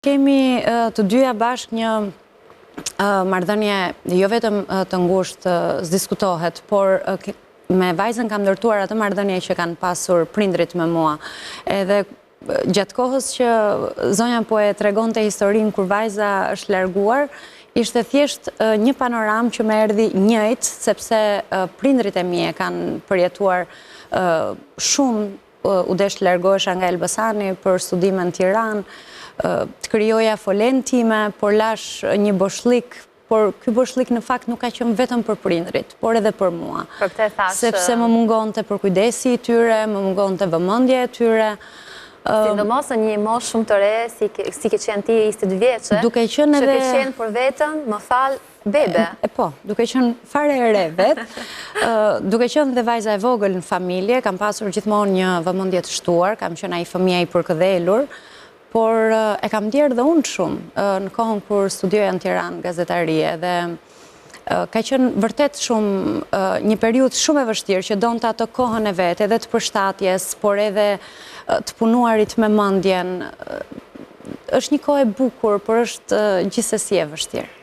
Kemi të dyja bashkë një marrëdhënie jo vetëm të ngushtë s'diskutohet, por me vajzën kam ndërtuar atë marrëdhënie që kanë pasur prindrit me mua. Edhe gjatë kohës që zonja po e tregonte historinë kur vajza është larguar, ishte thjesht një panoram që më erdhi njëjtë, sepse prindrit e mi e kanë përjetuar shumë u desh të largohesha nga Elbasani për studime në Tiranë, të krijoja folen time, por lash një boshlik, por ky boshlik në fakt nuk ka qenë vetëm për prindrit, por edhe për mua. Për këtë thash... Sepse më mungonte përkujdesi i tyre, më mungonte vëmendja e tyre. Sidomos në një moshë shumë të re, si ke qenë ti 22 vjeçë, duke qenë edhe... që ke qenë për vetën, më fal, bebe. Duke qenë fare e re vetë, duke qenë dhe vajza e vogël në familje, kam pasur gjithmonë një vëmendje të shtuar, kam qenë ai fëmia i përkëdhelur, por e kam ndjerë dhe unë shumë në kohën kur studioja në Tiranë gazetarie dhe ka qenë vërtet shumë një periudhë shumë e vështirë që donte atë kohën e vet, edhe të përshtatjes, por edhe të punuarit me mendjen. Është një kohë e bukur, por është gjithsesi e vështirë.